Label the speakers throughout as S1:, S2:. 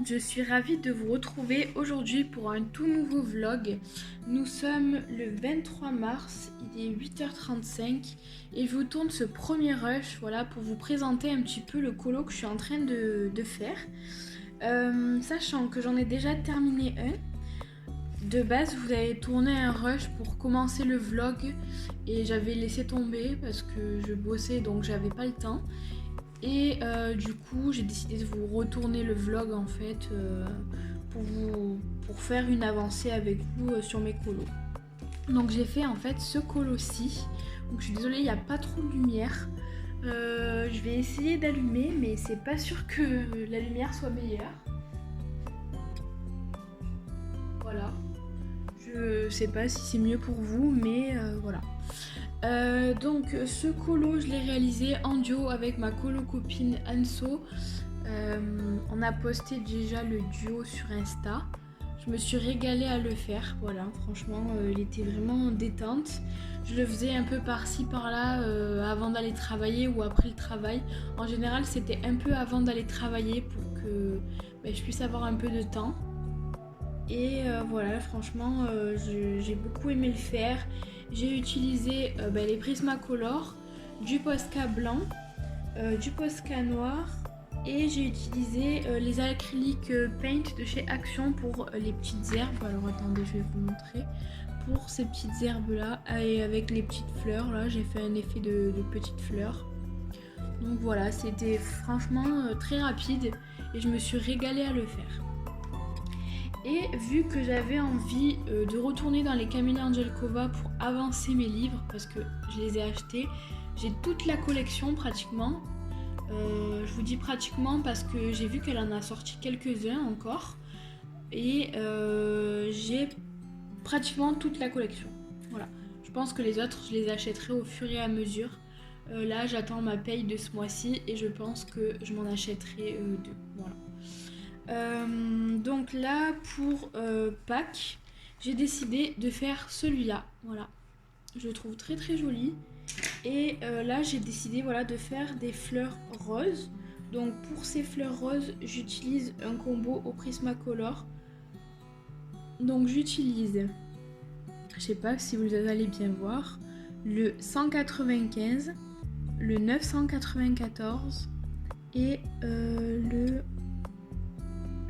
S1: je suis ravie de vous retrouver aujourd'hui pour un tout nouveau vlog. Nous sommes le 23 mars, il est 8h35 et je vous tourne ce premier rush pour vous présenter un petit peu le colo que je suis en train de faire. Sachant que j'en ai déjà terminé un. De base, vous avez tourné un rush pour commencer le vlog et j'avais laissé tomber parce que je bossais donc j'avais pas le temps. Et du coup, j'ai décidé de vous retourner le vlog en fait pour faire une avancée avec vous sur mes colos. Donc j'ai fait en fait ce colo-ci. Donc je suis désolée, il n'y a pas trop de lumière. Je vais essayer d'allumer, mais c'est pas sûr que la lumière soit meilleure. Voilà. Je sais pas si c'est mieux pour vous, mais voilà. Donc ce colo, je l'ai réalisé en duo avec ma colo copine Anso. On a posté déjà le duo sur Insta. Je me suis régalée à le faire, voilà, franchement, il était vraiment détente. Je le faisais un peu par-ci par-là avant d'aller travailler ou après le travail. En général, c'était un peu avant d'aller travailler pour que je puisse avoir un peu de temps. Et voilà, franchement, j'ai beaucoup aimé le faire. J'ai utilisé les Prismacolor, du Posca blanc, du Posca noir et j'ai utilisé les acryliques paint de chez Action pour les petites herbes. Alors attendez, je vais vous montrer. Pour ces petites herbes là et avec les petites fleurs là, j'ai fait un effet de petites fleurs. Donc voilà, c'était franchement très rapide et je me suis régalée à le faire. Et vu que j'avais envie de retourner dans les Camilla Angelkova pour avancer mes livres, parce que je les ai achetés, j'ai toute la collection pratiquement. Je vous dis pratiquement parce que j'ai vu qu'elle en a sorti quelques-uns encore. Et j'ai pratiquement toute la collection. Voilà. Je pense que les autres, je les achèterai au fur et à mesure. Là, j'attends ma paye de ce mois-ci et je pense que je m'en achèterai deux. Voilà. Donc là pour Pâques, j'ai décidé de faire celui-là. Voilà, je le trouve très très joli. Et là j'ai décidé de faire des fleurs roses. Donc pour ces fleurs roses, j'utilise un combo au Prismacolor. Donc j'utilise, je sais pas si vous allez bien voir, le 195, le 994 et le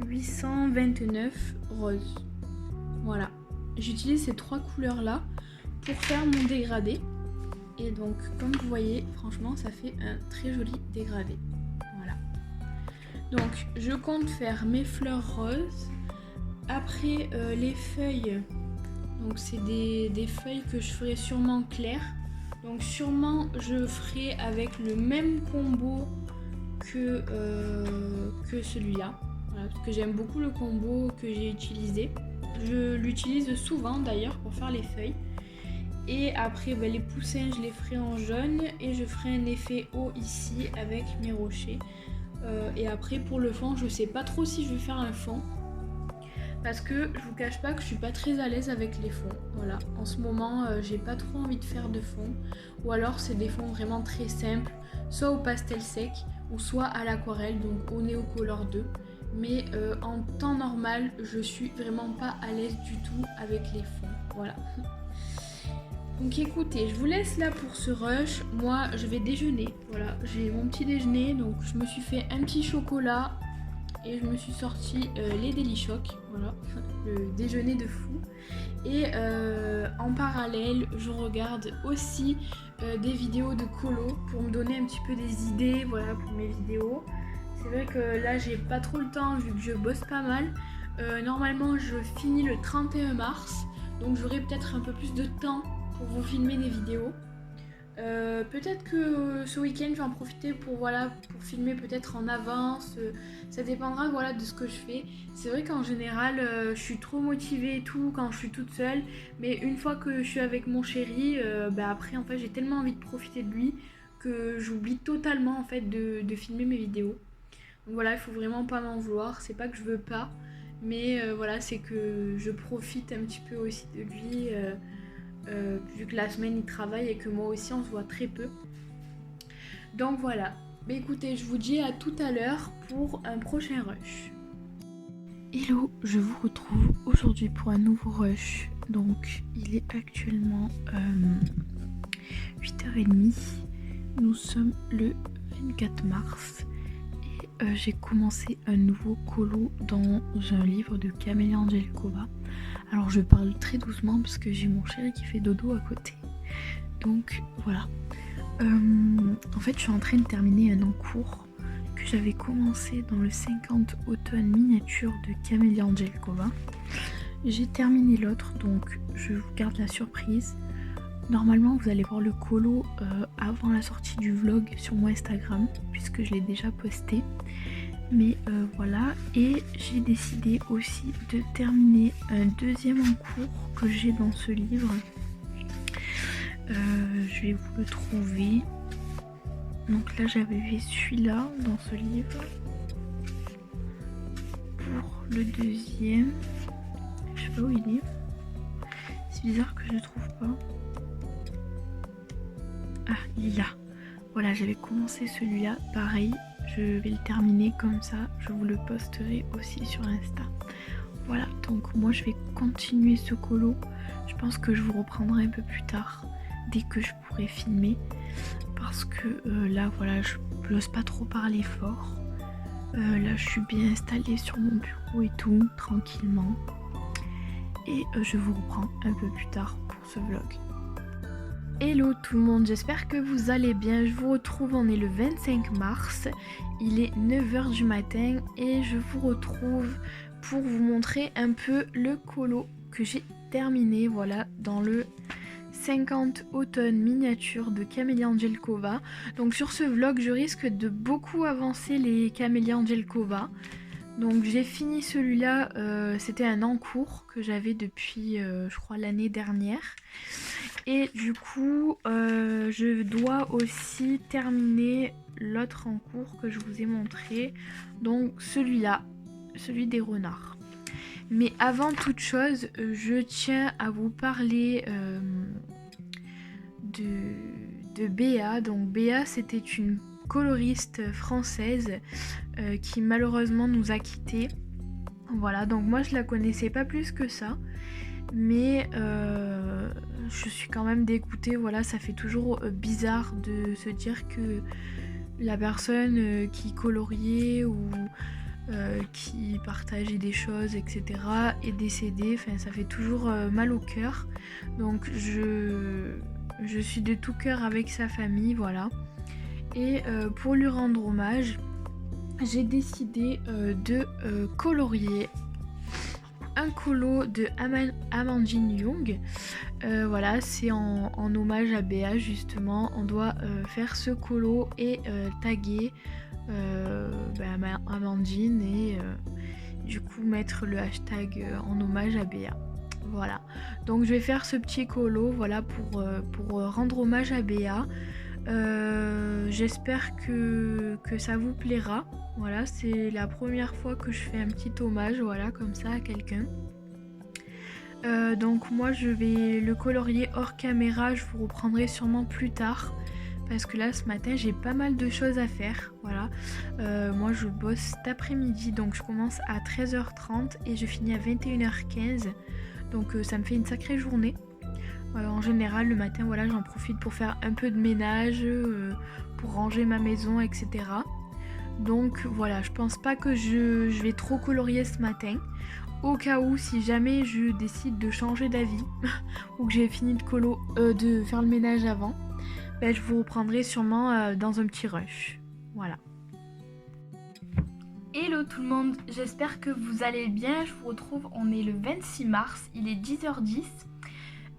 S1: 829 rose. Voilà, j'utilise ces trois couleurs là pour faire mon dégradé. Et donc comme vous voyez, franchement ça fait un très joli dégradé. Voilà. Donc je compte faire mes fleurs roses. Après les feuilles, donc c'est des feuilles que je ferai sûrement claires. Donc sûrement je ferai avec le même combo que celui-là. Voilà, parce que j'aime beaucoup le combo que j'ai utilisé. Je l'utilise souvent d'ailleurs pour faire les feuilles. Et après les poussins je les ferai en jaune et je ferai un effet haut ici avec mes rochers. Et après pour le fond, je sais pas trop si je vais faire un fond. Parce que je vous cache pas que je suis pas très à l'aise avec les fonds. Voilà, en ce moment j'ai pas trop envie de faire de fond. Ou alors c'est des fonds vraiment très simples, soit au pastel sec ou soit à l'aquarelle, donc au Neocolor 2. Mais en temps normal, je suis vraiment pas à l'aise du tout avec les fonds. Voilà. Donc écoutez, je vous laisse là pour ce rush. Moi, je vais déjeuner. Voilà, j'ai mon petit déjeuner. Donc je me suis fait un petit chocolat et je me suis sorti les Delichoc. Voilà, le déjeuner de fou. Et en parallèle, je regarde aussi des vidéos de colo pour me donner un petit peu des idées, voilà, pour mes vidéos. C'est vrai que là j'ai pas trop le temps vu que je bosse pas mal. Normalement je finis le 31 mars, donc j'aurai peut-être un peu plus de temps pour vous filmer des vidéos. Peut-être que ce week-end je vais en profiter pour filmer peut-être en avance. Ça dépendra de ce que je fais. C'est vrai qu'en général je suis trop motivée et tout quand je suis toute seule, mais une fois que je suis avec mon chéri, après en fait j'ai tellement envie de profiter de lui que j'oublie totalement en fait de filmer mes vidéos. Donc voilà, il faut vraiment pas m'en vouloir. C'est pas que je veux pas, mais c'est que je profite un petit peu aussi de lui. Vu que la semaine il travaille et que moi aussi on se voit très peu. Donc voilà. Mais écoutez, je vous dis à tout à l'heure pour un prochain rush. Hello, je vous retrouve aujourd'hui pour un nouveau rush. Donc il est actuellement 8h30. Nous sommes le 24 mars et j'ai commencé un nouveau colo dans un livre de Camélia Angelkova. Alors je parle très doucement parce que j'ai mon chéri qui fait dodo à côté. Donc voilà. En fait je suis en train de terminer un encours que j'avais commencé dans le 50 automne miniature de Camélia Angelkova. J'ai terminé l'autre, donc je vous garde la surprise. Normalement vous allez voir le colo avant la sortie du vlog sur mon Instagram puisque je l'ai déjà posté. Mais voilà, et j'ai décidé aussi de terminer un deuxième encours que j'ai dans ce livre. Je vais vous le trouver. Donc là j'avais fait celui-là dans ce livre. Pour le deuxième, je sais pas où il est. C'est bizarre que je le trouve pas. Ah, il est là. Voilà, j'avais commencé celui-là, pareil. Je vais le terminer comme ça. Je vous le posterai aussi sur Insta. Voilà, donc moi je vais continuer ce colo. Je pense que je vous reprendrai un peu plus tard, dès que je pourrai filmer. Parce que là voilà, je n'ose pas trop parler fort. Là je suis bien installée sur mon bureau et tout, tranquillement. Et je vous reprends un peu plus tard pour ce vlog. Hello tout le monde, j'espère que vous allez bien. Je vous retrouve, on est le 25 mars. Il est 9h du matin et je vous retrouve pour vous montrer un peu le colo que j'ai terminé, voilà, dans le 50 automne miniature de Camélia Angelkova. Donc sur ce vlog je risque de beaucoup avancer les Camélia Angelkova. Donc j'ai fini celui-là, c'était un encours que j'avais depuis je crois l'année dernière. Et du coup je dois aussi terminer l'autre encours que je vous ai montré. Donc celui-là, celui des renards. Mais avant toute chose, je tiens à vous parler de Béa. Donc Béa, c'était une coloriste française qui malheureusement nous a quittés. Voilà, donc moi je la connaissais pas plus que ça. Mais je suis quand même dégoûtée. Voilà, ça fait toujours bizarre de se dire que la personne qui coloriait ou qui partageait des choses, etc. est décédée. Enfin, ça fait toujours mal au cœur. Donc je suis de tout cœur avec sa famille, voilà. Et pour lui rendre hommage, j'ai décidé de colorier un colo de Amandine Young. Voilà, c'est en hommage à Béa justement. On doit faire ce colo et taguer Amandine et du coup mettre le hashtag en hommage à Béa. Voilà, donc je vais faire ce petit colo, voilà, pour rendre hommage à Béa. J'espère que ça vous plaira. Voilà, c'est la première fois que je fais un petit hommage, voilà, comme ça à quelqu'un. Donc moi je vais le colorier hors caméra, je vous reprendrai sûrement plus tard. Parce que là ce matin j'ai pas mal de choses à faire, voilà. Moi je bosse cet après-midi, donc je commence à 13h30 et je finis à 21h15. Donc ça me fait une sacrée journée. En général le matin, voilà, j'en profite pour faire un peu de ménage, pour ranger ma maison, etc. Donc voilà, je pense pas que je vais trop colorier ce matin. Au cas où, si jamais je décide de changer d'avis ou que j'ai fini de faire le ménage avant, ben, je vous reprendrai sûrement dans un petit rush. Voilà. Hello tout le monde, j'espère que vous allez bien. Je vous retrouve, on est le 26 mars, il est 10h10.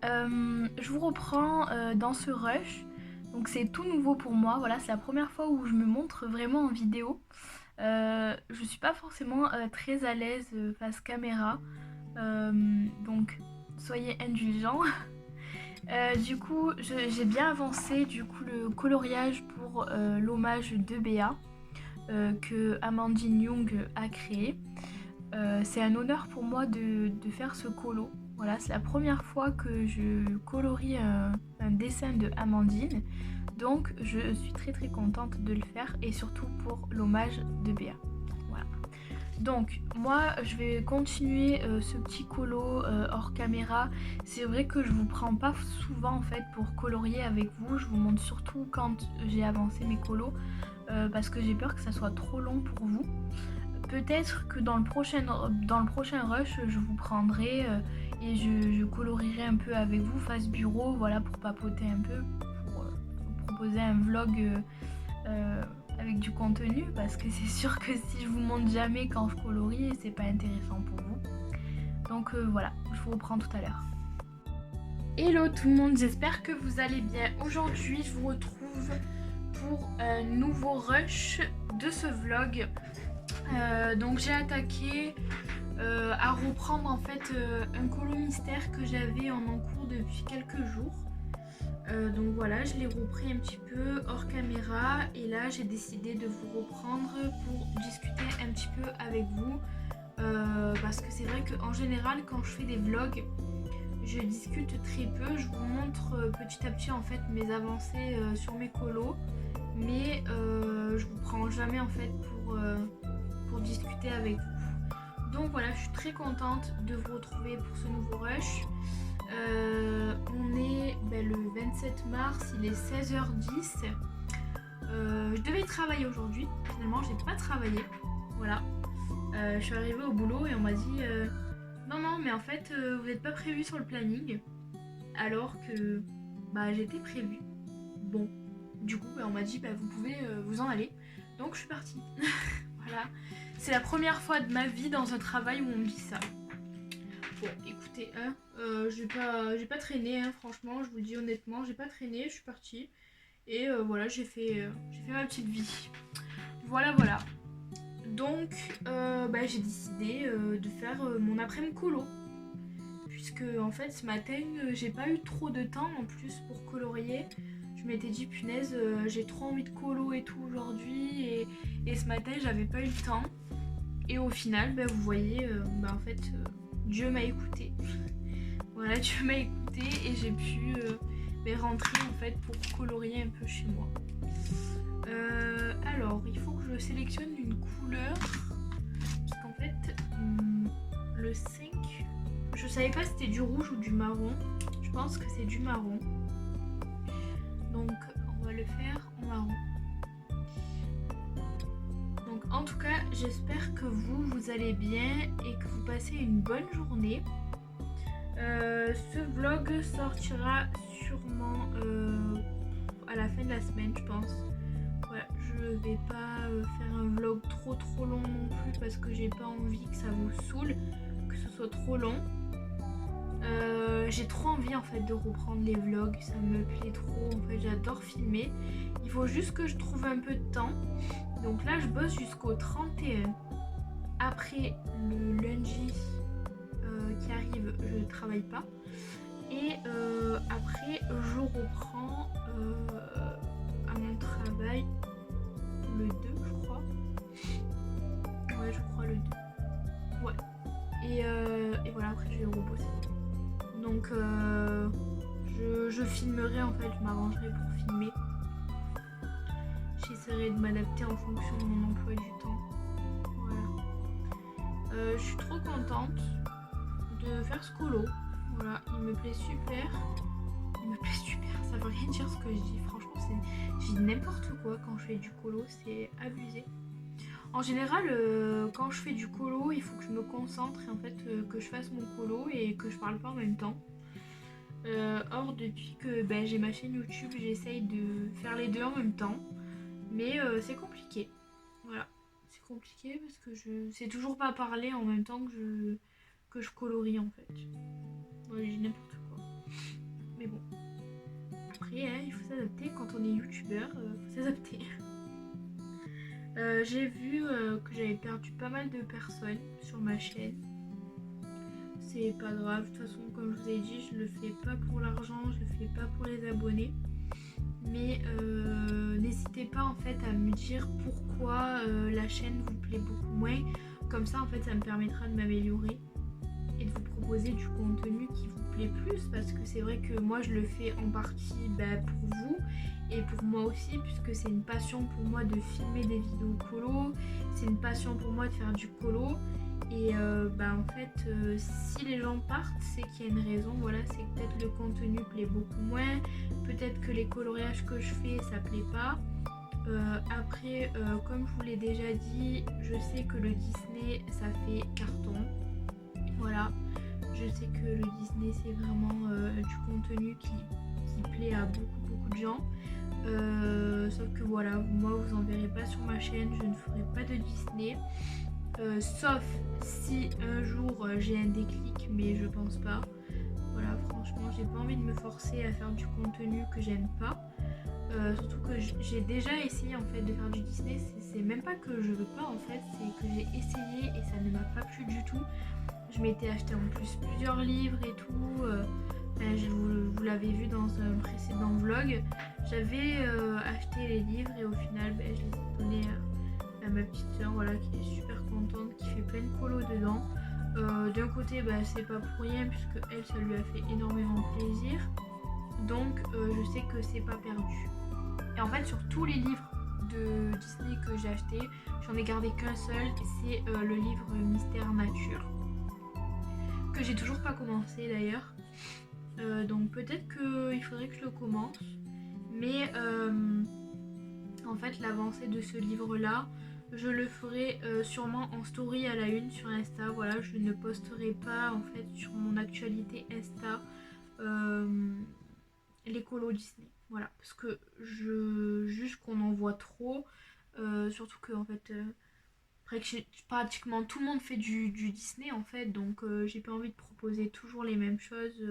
S1: Je vous reprends dans ce rush. Donc c'est tout nouveau pour moi, voilà, c'est la première fois où je me montre vraiment en vidéo. Je suis pas forcément très à l'aise face caméra, donc soyez indulgents. Du coup j'ai bien avancé du coup le coloriage pour l'hommage de Béa que Amandine Young a créé. C'est un honneur pour moi de faire ce colo. Voilà, c'est la première fois que je colorie un dessin de Amandine. Donc je suis très contente de le faire et surtout pour l'hommage de Béa. Voilà. Donc moi je vais continuer ce petit colo hors caméra. C'est vrai que je vous prends pas souvent en fait pour colorier avec vous. Je vous montre surtout quand j'ai avancé mes colos parce que j'ai peur que ça soit trop long pour vous. Peut-être que dans le prochain rush je vous prendrai et je colorierai un peu avec vous face bureau, voilà, pour papoter un peu, pour vous proposer un vlog avec du contenu, parce que c'est sûr que si je vous montre jamais quand je colorie, c'est pas intéressant pour vous. Donc voilà, je vous reprends tout à l'heure. Hello tout le monde, j'espère que vous allez bien. Aujourd'hui je vous retrouve pour un nouveau rush de ce vlog. Donc j'ai attaqué à reprendre en fait un colo mystère que j'avais en cours depuis quelques jours. Donc voilà, je l'ai repris un petit peu hors caméra et là j'ai décidé de vous reprendre pour discuter un petit peu avec vous parce que c'est vrai qu'en général quand je fais des vlogs je discute très peu, je vous montre petit à petit en fait mes avancées sur mes colos, mais je vous prends jamais en fait pour discuter avec vous. Donc voilà, je suis très contente de vous retrouver pour ce nouveau rush. On est le 27 mars, il est 16h10. Je devais travailler aujourd'hui, finalement j'ai pas travaillé. Voilà. Je suis arrivée au boulot et on m'a dit non mais en fait vous n'êtes pas prévu sur le planning. Alors que j'étais prévue. Bon, du coup on m'a dit vous pouvez vous en aller. Donc je suis partie. Voilà. C'est la première fois de ma vie dans un travail où on me dit ça. Bon, écoutez, j'ai pas traîné, franchement, je vous le dis honnêtement, j'ai pas traîné, je suis partie. Et voilà, j'ai fait ma petite vie. Voilà. Donc, j'ai décidé de faire mon après-midi colo. Puisque, en fait, ce matin, j'ai pas eu trop de temps en plus pour colorier. Je m'étais dit, punaise, j'ai trop envie de colo et tout aujourd'hui. Et ce matin, j'avais pas eu le temps. Et au final, vous voyez, en fait... Dieu m'a écouté. Voilà, Dieu m'a écouté et j'ai pu rentrer en fait pour colorier un peu chez moi. Alors, il faut que je sélectionne une couleur. Parce qu'en fait, le 5, je savais pas si c'était du rouge ou du marron. Je pense que c'est du marron. Donc, on va le faire en marron. Donc en tout cas, j'espère que vous allez bien et que vous passez une bonne journée. Ce vlog sortira sûrement à la fin de la semaine, je pense. Voilà, je vais pas faire un vlog trop long non plus parce que j'ai pas envie que ça vous saoule, que ce soit trop long. J'ai trop envie en fait de reprendre les vlogs, ça me plaît trop, en fait j'adore filmer. Il faut juste que je trouve un peu de temps. Donc là je bosse jusqu'au 31. Après le lundi qui arrive, je travaille pas. Et après je reprends à mon travail le 2 je crois. Ouais je crois le 2. Ouais. Et voilà, après je vais rebosser. Donc je filmerai en fait, je m'arrangerai pour filmer. J'essaierai de m'adapter en fonction de mon emploi du temps. Voilà. Je suis trop contente de faire ce colo. Voilà, il me plaît super. Il me plaît super, ça veut rien dire ce que je dis. Franchement, je dis n'importe quoi quand je fais du colo, c'est abusé. En général, quand je fais du colo, il faut que je me concentre et en fait que je fasse mon colo et que je parle pas en même temps. Or, depuis que j'ai ma chaîne YouTube, j'essaye de faire les deux en même temps. Mais c'est compliqué. Voilà, c'est compliqué parce que je sais toujours pas parler en même temps que je colorie en fait. Ouais, j'ai n'importe quoi. Mais bon. Après, il faut s'adapter quand on est youtubeur, faut s'adapter. J'ai vu que j'avais perdu pas mal de personnes sur ma chaîne. C'est pas grave, de toute façon comme je vous ai dit, je le fais pas pour l'argent, je le fais pas pour les abonnés. Mais n'hésitez pas en fait à me dire pourquoi la chaîne vous plaît beaucoup moins. Comme ça en fait ça me permettra de m'améliorer et de vous proposer du contenu qui vous plaît plus. Parce que c'est vrai que moi je le fais en partie pour vous et pour moi aussi, puisque c'est une passion pour moi de filmer des vidéos colo, c'est une passion pour moi de faire du colo. Et en fait, si les gens partent, c'est qu'il y a une raison. Voilà, c'est que peut-être le contenu plaît beaucoup moins, peut-être que les coloriages que je fais, ça plaît pas. Après, comme je vous l'ai déjà dit, je sais que le Disney, ça fait carton. Voilà, je sais que le Disney, c'est vraiment du contenu qui plaît à beaucoup de gens. Sauf que voilà, moi, vous en verrez pas sur ma chaîne, je ne ferai pas de Disney. Sauf si un jour j'ai un déclic, mais je pense pas. Voilà, franchement, j'ai pas envie de me forcer à faire du contenu que j'aime pas. Surtout que j'ai déjà essayé en fait de faire du Disney. C'est même pas que je veux pas en fait, c'est que j'ai essayé et ça ne m'a pas plu du tout. Je m'étais acheté en plus plusieurs livres et tout. Vous l'avez vu dans un précédent vlog. J'avais acheté les livres et au final, je les ai donnés à ma petite soeur, voilà, qui est super contente, qui fait plein de colos dedans. D'un côté, c'est pas pour rien puisque elle, ça lui a fait énormément plaisir. Donc, je sais que c'est pas perdu. Et en fait, sur tous les livres de Disney que j'ai acheté, j'en ai gardé qu'un seul, c'est le livre Mystère Nature, que j'ai toujours pas commencé d'ailleurs. Donc peut-être qu'il faudrait que je le commence. Mais en fait, l'avancée de ce livre-là, je le ferai sûrement en story à la une sur Insta. Voilà, je ne posterai pas en fait sur mon actualité Insta les colos Disney. Voilà, parce que je juge qu'on en voit trop. Surtout que en fait, pratiquement tout le monde fait du Disney en fait, donc j'ai pas envie de proposer toujours les mêmes choses,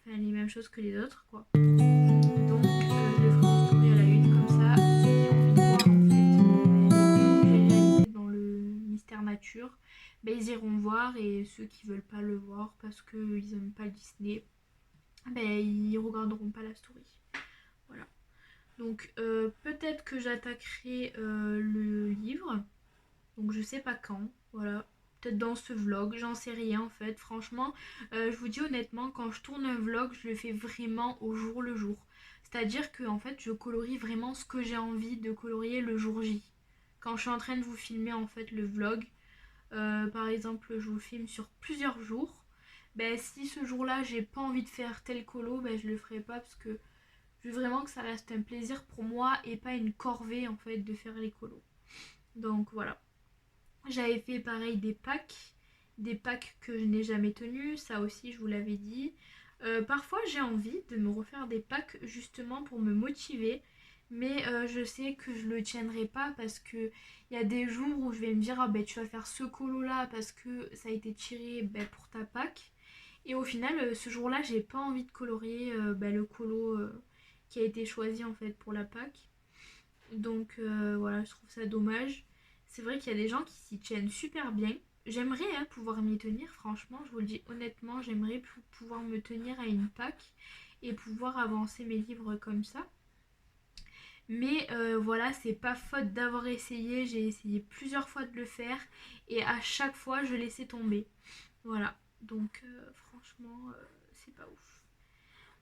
S1: les mêmes choses que les autres quoi. Donc je le ferai en story à la une comme ça, ceux qui ont envie de voir en fait les colos que j'ai réalisés dans le Mystère Nature, ils iront voir, et ceux qui veulent pas le voir parce qu'ils aiment pas le Disney, ils regarderont pas la story. Voilà. Donc peut-être que j'attaquerai le livre. Donc je sais pas quand, voilà. Peut-être dans ce vlog, j'en sais rien en fait. Franchement, je vous dis honnêtement, quand je tourne un vlog, je le fais vraiment au jour le jour. C'est-à-dire que en fait, je colorie vraiment ce que j'ai envie de colorier le jour J. Quand je suis en train de vous filmer en fait le vlog, par exemple, je vous filme sur plusieurs jours. Si ce jour-là, j'ai pas envie de faire tel colo, je le ferai pas parce que je veux vraiment que ça reste un plaisir pour moi et pas une corvée en fait de faire les colos. Donc voilà. J'avais fait pareil des packs que je n'ai jamais tenus, ça aussi je vous l'avais dit. Parfois j'ai envie de me refaire des packs justement pour me motiver, mais je sais que je le tiendrai pas parce que il y a des jours où je vais me dire tu vas faire ce colo là parce que ça a été tiré pour ta pack, et au final ce jour là j'ai pas envie de colorier le colo qui a été choisi en fait pour la pack. Donc voilà, je trouve ça dommage. C'est vrai qu'il y a des gens qui s'y tiennent super bien. J'aimerais pouvoir m'y tenir, franchement, je vous le dis honnêtement, j'aimerais pouvoir me tenir à une pack et pouvoir avancer mes livres comme ça. Mais voilà, c'est pas faute d'avoir essayé, j'ai essayé plusieurs fois de le faire et à chaque fois je laissais tomber. Voilà, donc franchement, c'est pas ouf.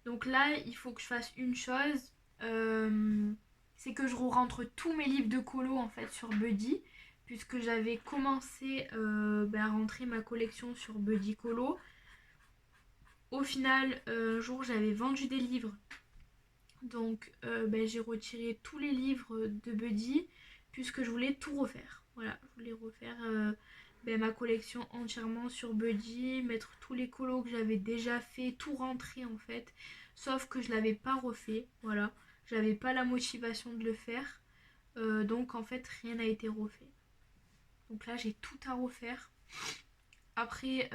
S1: Donc là, il faut que je fasse une chose. C'est que je rentre tous mes livres de colo en fait sur Buddy, puisque j'avais commencé à rentrer ma collection sur Buddy Colo. Au final, un jour j'avais vendu des livres, donc j'ai retiré tous les livres de Buddy puisque je voulais tout refaire. Voilà, je voulais refaire ma collection entièrement sur Buddy, mettre tous les colos que j'avais déjà fait, tout rentrer en fait, sauf que je l'avais pas refait. Voilà, j'avais pas la motivation de le faire. Donc en fait rien n'a été refait. Donc là j'ai tout à refaire. Après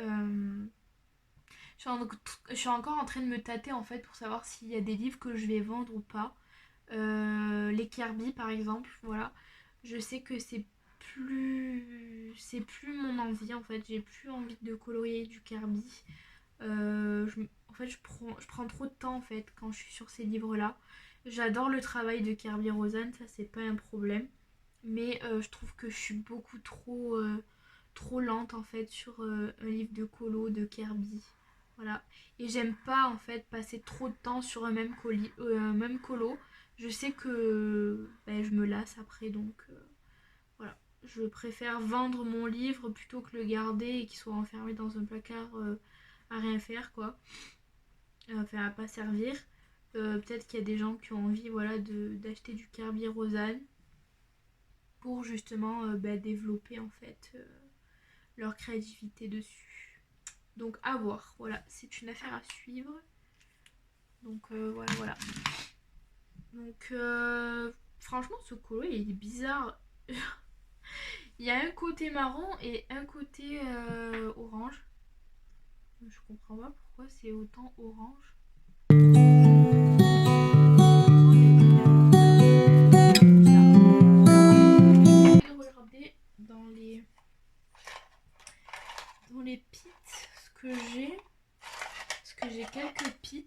S1: je suis encore en train de me tâter en fait pour savoir s'il y a des livres que je vais vendre ou pas. Les Kirby par exemple, voilà. Je sais que c'est plus mon envie en fait. J'ai plus envie de colorier du Kirby. En fait je prends trop de temps en fait quand je suis sur ces livres là. J'adore le travail de Kirby Rosanne, ça c'est pas un problème. Mais je trouve que je suis beaucoup trop lente en fait sur un livre de colo de Kirby. Voilà. Et j'aime pas en fait passer trop de temps sur un même colo. Je sais que je me lasse après, donc voilà. Je préfère vendre mon livre plutôt que le garder et qu'il soit enfermé dans un placard à rien faire, quoi. Enfin, à pas servir. Peut-être qu'il y a des gens qui ont envie, voilà, d'acheter du Kerby Rosanne pour justement développer en fait leur créativité dessus. Donc à voir, voilà, c'est une affaire à suivre. Donc voilà. Donc franchement ce colo il est bizarre. Il y a un côté marron et un côté orange. Je comprends pas pourquoi c'est autant orange. Je vais regarder dans les pits ce que j'ai. Parce que j'ai quelques pits.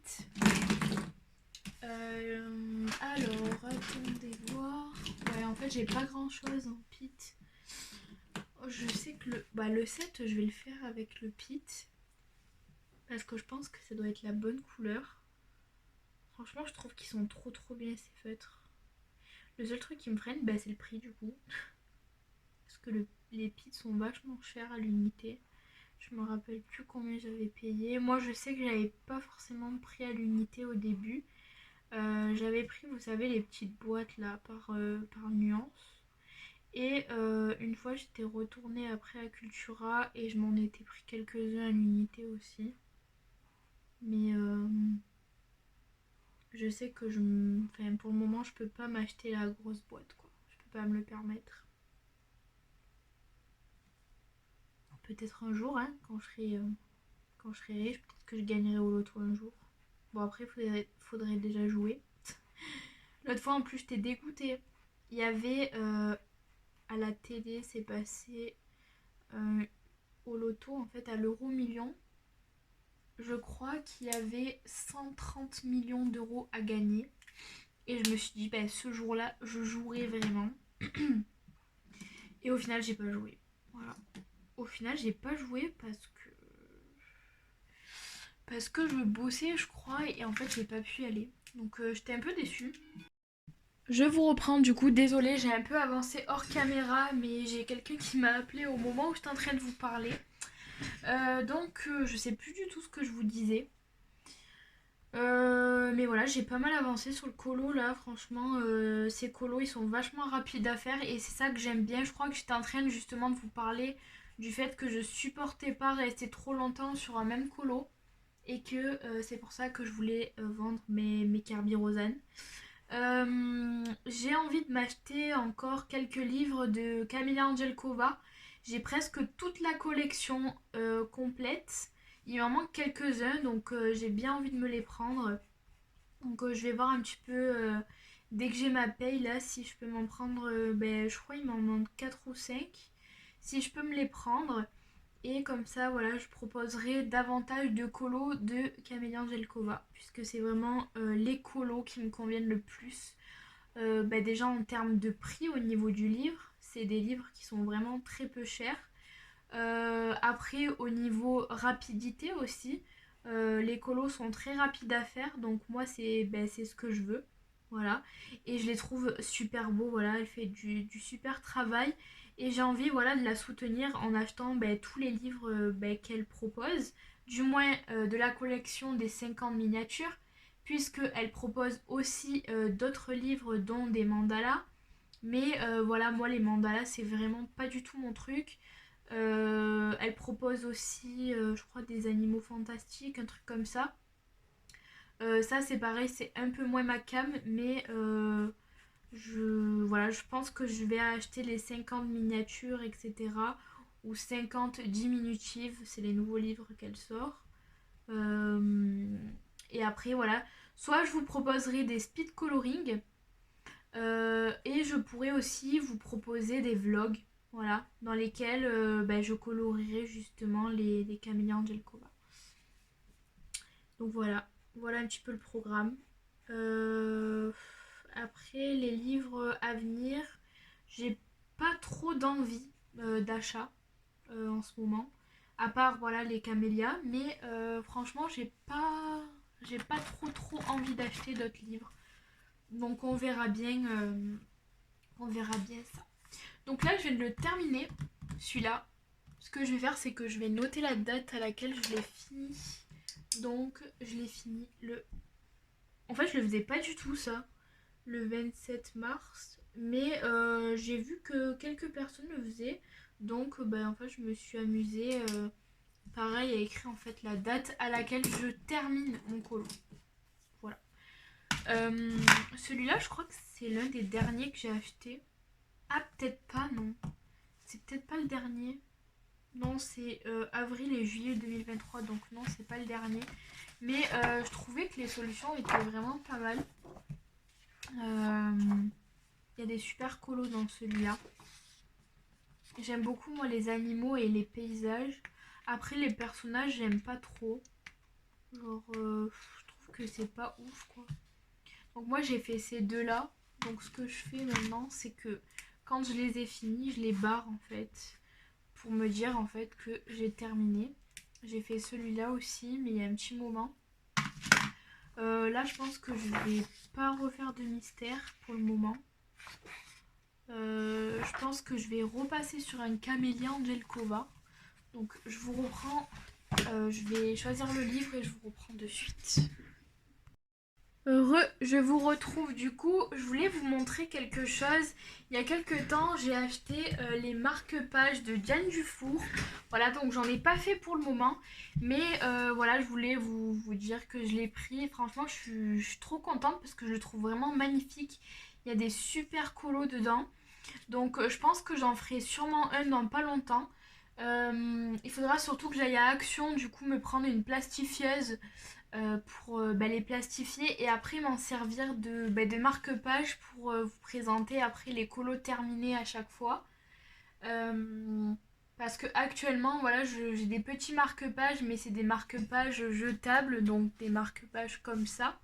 S1: Alors, attendez voir. Ouais, en fait, j'ai pas grand chose en pit. Je sais que le set, je vais le faire avec le pit. Parce que je pense que ça doit être la bonne couleur. Franchement, je trouve qu'ils sont trop bien ces feutres. Le seul truc qui me freine, c'est le prix du coup. Parce que les pits sont vachement chers à l'unité. Je me rappelle plus combien j'avais payé. Moi, je sais que j'avais pas forcément pris à l'unité au début. J'avais pris, vous savez, les petites boîtes là par nuance. Et une fois, j'étais retournée après à Cultura et je m'en étais pris quelques-uns à l'unité aussi. Mais je sais que enfin, pour le moment, je peux pas m'acheter la grosse boîte, quoi. Je peux pas me le permettre. Peut-être un jour, hein, quand je serai riche, peut-être que je gagnerai au loto un jour. Bon, après, faudrait déjà jouer. L'autre fois, en plus, j'étais dégoûtée. Il y avait à la télé, c'est passé euh, au loto, en fait, à l'euro million. Je crois qu'il y avait 130 millions d'euros à gagner. Et je me suis dit, ce jour-là, je jouerai vraiment. Et au final, j'ai pas joué. Voilà. Au final, j'ai pas joué parce que je bossais, je crois, et en fait, j'ai pas pu y aller. Donc, j'étais un peu déçue. Je vous reprends du coup, désolée, j'ai un peu avancé hors caméra, mais j'ai quelqu'un qui m'a appelé au moment où j'étais en train de vous parler. Je sais plus du tout ce que je vous disais. Mais voilà, j'ai pas mal avancé sur le colo là, franchement, ces colos ils sont vachement rapides à faire et c'est ça que j'aime bien. Je crois que j'étais en train justement de vous parler du fait que je supportais pas rester trop longtemps sur un même colo et que c'est pour ça que je voulais vendre mes Kerby Rosanne. J'ai envie de m'acheter encore quelques livres de Camilla Angelkova. J'ai presque toute la collection complète. Il m'en manque quelques-uns, donc j'ai bien envie de me les prendre. Donc je vais voir un petit peu dès que j'ai ma paye là si je peux m'en prendre. Je crois qu'il m'en manque 4 ou 5. Si je peux me les prendre. Et comme ça, voilà, je proposerai davantage de colos de Camélia Angelkova, puisque c'est vraiment les colos qui me conviennent le plus. Déjà en termes de prix au niveau du livre, c'est des livres qui sont vraiment très peu chers. Après, au niveau rapidité aussi, les colos sont très rapides à faire, donc moi c'est ce que je veux. Voilà. Et je les trouve super beaux, voilà, elle fait du super travail. Et j'ai envie voilà, de la soutenir en achetant tous les livres qu'elle propose, du moins de la collection des 50 miniatures, puisqu'elle propose aussi d'autres livres dont des mandalas. Mais voilà, moi les mandalas c'est vraiment pas du tout mon truc. Elle propose aussi, je crois, des animaux fantastiques, un truc comme ça. Ça, c'est pareil, c'est un peu moins ma cam, mais voilà, je pense que je vais acheter les 50 miniatures, etc. Ou 50 diminutives, c'est les nouveaux livres qu'elle sort. Et après, voilà, soit je vous proposerai des speed coloring, et je pourrais aussi vous proposer des vlogs, voilà, dans lesquels je colorierai justement les Camélia Angelkova. Donc voilà un petit peu le programme. Après, les livres à venir, j'ai pas trop d'envie d'achat en ce moment. À part voilà les camélias, mais franchement j'ai pas trop envie d'acheter d'autres livres. Donc on verra bien ça. Donc là je viens de le terminer, celui-là. Ce que je vais faire c'est que je vais noter la date à laquelle je l'ai fini. Donc je l'ai fini le... En fait je le faisais pas du tout ça, le 27 mars. Mais j'ai vu que quelques personnes le faisaient. Donc en fait je me suis amusée pareil à écrire en fait la date à laquelle je termine mon colo. Voilà. Celui-là je crois que c'est l'un des derniers que j'ai acheté. Ah peut-être pas, non. C'est peut-être pas le dernier. Non, c'est avril et juillet 2023, donc non, c'est pas le dernier. Mais je trouvais que les solutions étaient vraiment pas mal. Il y a des super colos dans celui-là. J'aime beaucoup moi les animaux et les paysages. Après les personnages, j'aime pas trop. Genre, je trouve que c'est pas ouf quoi. Donc moi j'ai fait ces deux-là. Donc ce que je fais maintenant, c'est que quand je les ai finis, je les barre en fait. Pour me dire en fait que j'ai terminé. J'ai fait celui-là aussi, mais il y a un petit moment. Là, je pense que je vais pas refaire de mystère pour le moment. Je pense que je vais repasser sur un camélia Angelkova. Donc, je vous reprends. Je vais choisir le livre et je vous reprends de suite. Je vous retrouve du coup, je voulais vous montrer quelque chose. Il y a quelques temps, j'ai acheté les marque-pages de Diane Dufour. Voilà, donc j'en ai pas fait pour le moment. Mais voilà, je voulais vous dire que je l'ai pris. Franchement, je suis trop contente parce que je le trouve vraiment magnifique. Il y a des super colos dedans. Donc je pense que j'en ferai sûrement un dans pas longtemps. Il faudra surtout que j'aille à Action, du coup me prendre une plastifieuse pour les plastifier et après m'en servir de marque-page pour vous présenter après les colos terminés à chaque fois. Euh, Parce que actuellement, voilà, j'ai des petits marque-pages, mais c'est des marque-pages jetables, donc des marque-pages comme ça.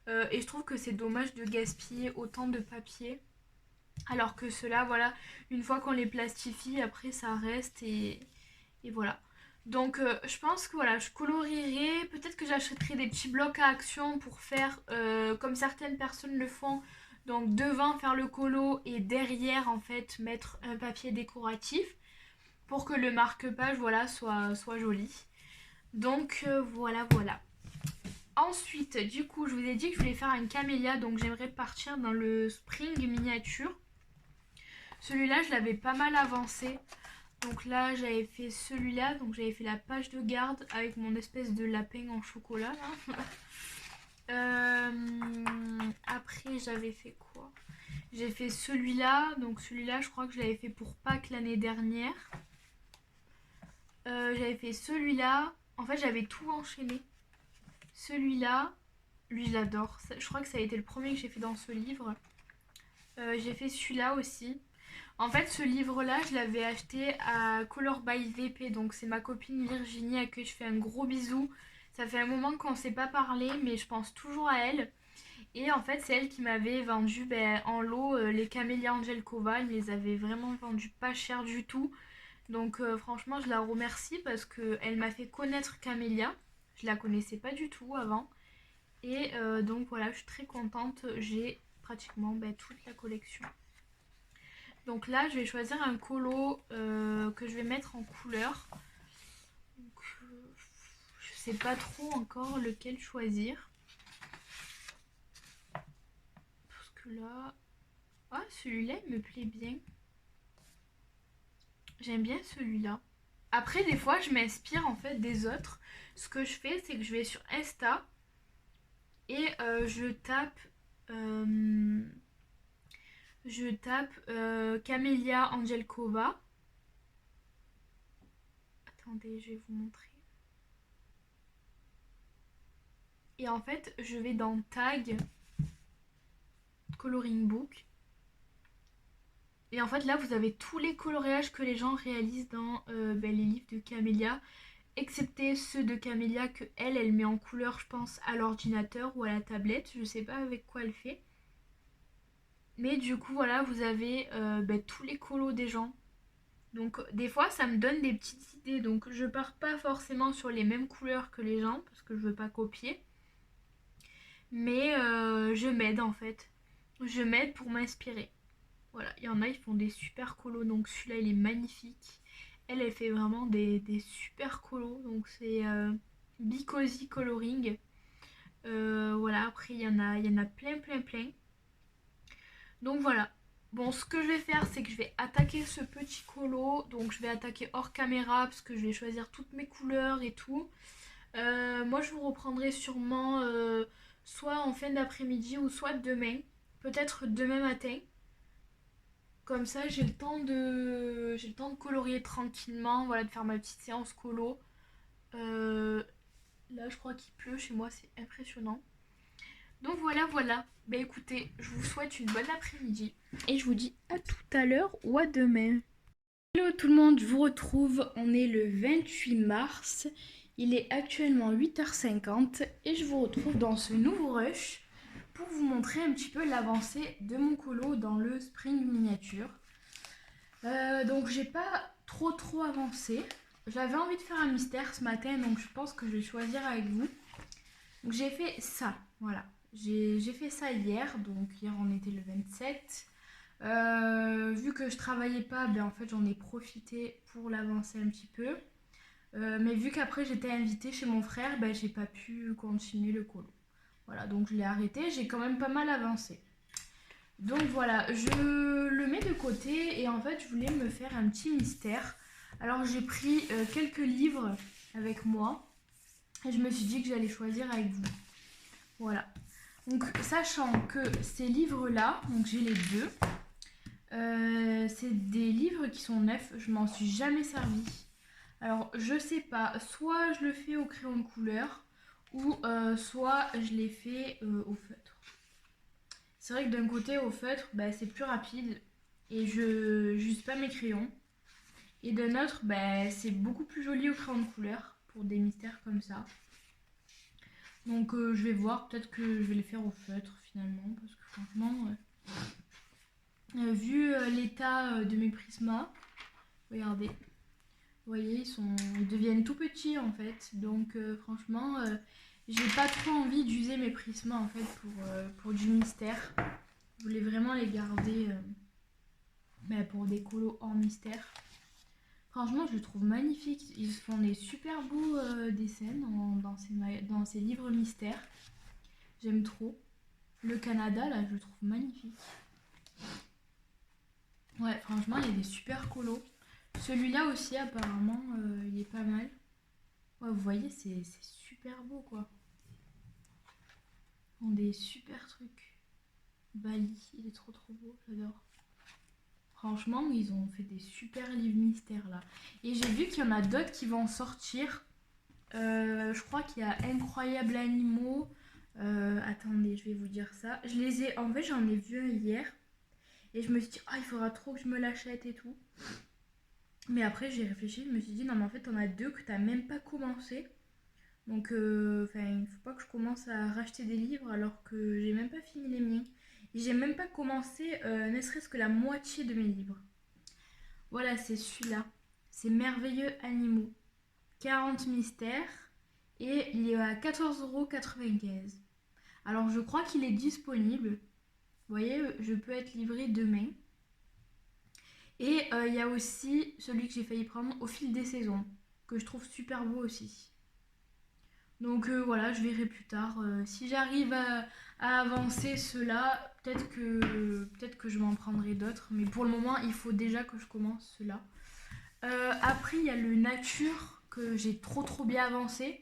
S1: Et je trouve que c'est dommage de gaspiller autant de papier. Alors que ceux-là, voilà, une fois qu'on les plastifie, après ça reste et voilà. Donc je pense que voilà, je colorierai, peut-être que j'achèterai des petits blocs à action pour faire comme certaines personnes le font. Donc devant faire le colo et derrière en fait mettre un papier décoratif pour que le marque-page voilà, soit joli. Donc voilà. Ensuite, du coup, je vous ai dit que je voulais faire un camélia, donc j'aimerais partir dans le spring miniature. Celui-là, je l'avais pas mal avancé. Donc là, j'avais fait celui-là. Donc j'avais fait la page de garde avec mon espèce de lapin en chocolat. Là. Après, j'avais fait quoi? J'ai fait celui-là. Donc celui-là, je crois que je l'avais fait pour Pâques l'année dernière. J'avais fait celui-là. En fait, j'avais tout enchaîné. Celui-là, lui, je l'adore. Je crois que ça a été le premier que j'ai fait dans ce livre. J'ai fait celui-là aussi. En fait, ce livre-là, je l'avais acheté à Color by VP. Donc, c'est ma copine Virginie à qui je fais un gros bisou. Ça fait un moment qu'on ne s'est pas parlé, mais je pense toujours à elle. Et en fait, c'est elle qui m'avait vendu en lot les camélias Angelkova. Elle me les avait vraiment vendus pas cher du tout. Donc, franchement, je la remercie parce qu'elle m'a fait connaître Camélia. Je la connaissais pas du tout avant. Et donc, voilà, je suis très contente. J'ai pratiquement toute la collection. Donc là, je vais choisir un colo que je vais mettre en couleur. Donc, je sais pas trop encore lequel choisir. Parce que là... Ah, celui-là, il me plaît bien. J'aime bien celui-là. Après, des fois, je m'inspire en fait des autres. Ce que je fais, c'est que je vais sur Insta et je tape... Camélia Angelkova. Attendez, je vais vous montrer. Et en fait, je vais dans Tag, Coloring Book. Et en fait, là, vous avez tous les coloriages que les gens réalisent dans les livres de Camélia, excepté ceux de Camélia que elle met en couleur, je pense, à l'ordinateur ou à la tablette. Je sais pas avec quoi elle fait. Mais du coup, voilà, vous avez tous les colos des gens. Donc des fois ça me donne des petites idées. Donc je pars pas forcément sur les mêmes couleurs que les gens parce que je veux pas copier. Mais je m'aide en fait. Je m'aide pour m'inspirer. Voilà, il y en a, ils font des super colos. Donc celui-là, il est magnifique. Elle fait vraiment des super colos. Donc c'est Bicozy Coloring. Voilà, après, il y en a plein, plein, plein. Donc voilà. Bon, ce que je vais faire, c'est que je vais attaquer ce petit colo. Donc je vais attaquer hors caméra parce que je vais choisir toutes mes couleurs et tout. Moi, je vous reprendrai sûrement soit en fin d'après-midi ou soit demain. Peut-être demain matin. Comme ça, j'ai le temps de colorier tranquillement, voilà, de faire ma petite séance colo. Euh, Là, je crois qu'il pleut chez moi, c'est impressionnant. Donc voilà, voilà. Bah écoutez, je vous souhaite une bonne après-midi et je vous dis à tout à l'heure ou à demain. Hello tout le monde, je vous retrouve. On est le 28 mars. Il est actuellement 8h50 et je vous retrouve dans ce nouveau rush pour vous montrer un petit peu l'avancée de mon colo dans le Spring Miniature. Donc j'ai pas trop avancé. J'avais envie de faire un mystère ce matin, donc je pense que je vais choisir avec vous. Donc j'ai fait ça, voilà. J'ai fait ça hier, donc hier on était le 27. Vu que je travaillais pas, ben en fait j'en ai profité pour l'avancer un petit peu. Mais vu qu'après j'étais invitée chez mon frère, ben j'ai pas pu continuer le colo. Voilà, donc je l'ai arrêté, j'ai quand même pas mal avancé. Donc voilà, je le mets de côté et en fait je voulais me faire un petit mystère. Alors j'ai pris quelques livres avec moi et je me suis dit que j'allais choisir avec vous. Voilà. Donc sachant que ces livres-là, donc j'ai les deux, c'est des livres qui sont neufs, je m'en suis jamais servi. Alors je sais pas, soit je le fais au crayon de couleur ou soit je les fais au feutre. C'est vrai que d'un côté, au feutre, bah, c'est plus rapide et je n'use pas mes crayons. Et d'un autre, bah, c'est beaucoup plus joli au crayon de couleur pour des mystères comme ça. Donc je vais voir, peut-être que je vais les faire au feutre finalement, parce que franchement, vu l'état de mes prismas, regardez, vous voyez, ils deviennent tout petits en fait. Donc franchement, j'ai pas trop envie d'user mes prismas en fait pour du mystère. Je voulais vraiment les garder pour des colos hors mystère. Franchement, je le trouve magnifique. Ils font des super beaux dessins dans ces livres mystères. J'aime trop. Le Canada, là, je le trouve magnifique. Ouais, franchement, il y a des super colos. Celui-là aussi, apparemment, il est pas mal. Ouais, vous voyez, c'est super beau, quoi. Ils font des super trucs. Bali, il est trop beau, j'adore. Franchement, ils ont fait des super livres mystères là. Et j'ai vu qu'il y en a d'autres qui vont sortir. Je crois qu'il y a Incroyables Animaux. Attendez, je vais vous dire ça. En fait, j'en ai vu un hier. Et je me suis dit, il faudra trop que je me l'achète et tout. Mais après, j'ai réfléchi. Je me suis dit, non, mais en fait, t'en as deux que t'as même pas commencé. Donc, il faut pas que je commence à racheter des livres alors que j'ai même pas fini les miens. Et j'ai même pas commencé ne serait-ce que la moitié de mes livres. Voilà, c'est celui-là. C'est Merveilleux Animaux. 40 mystères. Et il est à 14,95 €. Alors, je crois qu'il est disponible. Vous voyez, je peux être livré demain. Et il y a aussi celui que j'ai failli prendre Au fil des saisons, que je trouve super beau aussi. Donc voilà, je verrai plus tard. Si j'arrive à avancer ceux-là, peut-être que je m'en prendrai d'autres. Mais pour le moment, il faut déjà que je commence ceux-là. Après, il y a le Nature que j'ai trop bien avancé.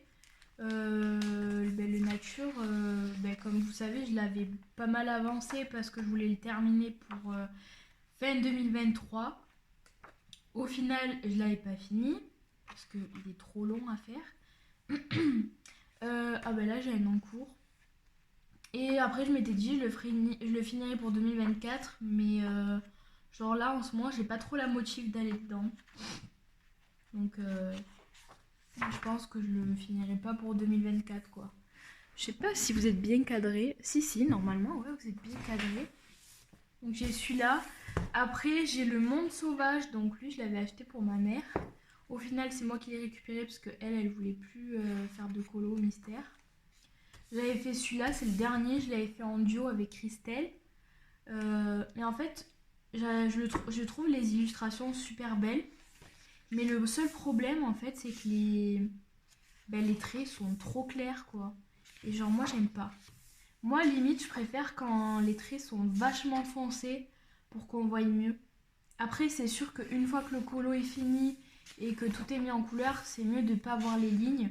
S1: Le Nature, comme vous savez, je l'avais pas mal avancé parce que je voulais le terminer pour fin 2023. Au final, je l'avais pas fini parce qu'il est trop long à faire. Là, j'ai un encours. Et après, je m'étais dit, je le finirai pour 2024. Mais genre là, en ce moment, j'ai pas trop la motive d'aller dedans. Donc, je pense que je le finirai pas pour 2024, quoi. Je sais pas si vous êtes bien cadré. Si, normalement, ouais, vous êtes bien cadré. Donc j'ai celui-là. Après j'ai le Monde Sauvage, donc lui je l'avais acheté pour ma mère. Au final c'est moi qui l'ai récupéré parce qu'elle elle voulait plus faire de colo mystère. J'avais fait celui-là, c'est le dernier, je l'avais fait en duo avec Christelle. Mais en fait je trouve les illustrations super belles. Mais le seul problème en fait c'est que les traits sont trop clairs quoi. Et genre moi j'aime pas. Moi limite je préfère quand les traits sont vachement foncés pour qu'on voie mieux. Après c'est sûr qu'une fois que le colo est fini et que tout est mis en couleur, c'est mieux de pas voir les lignes.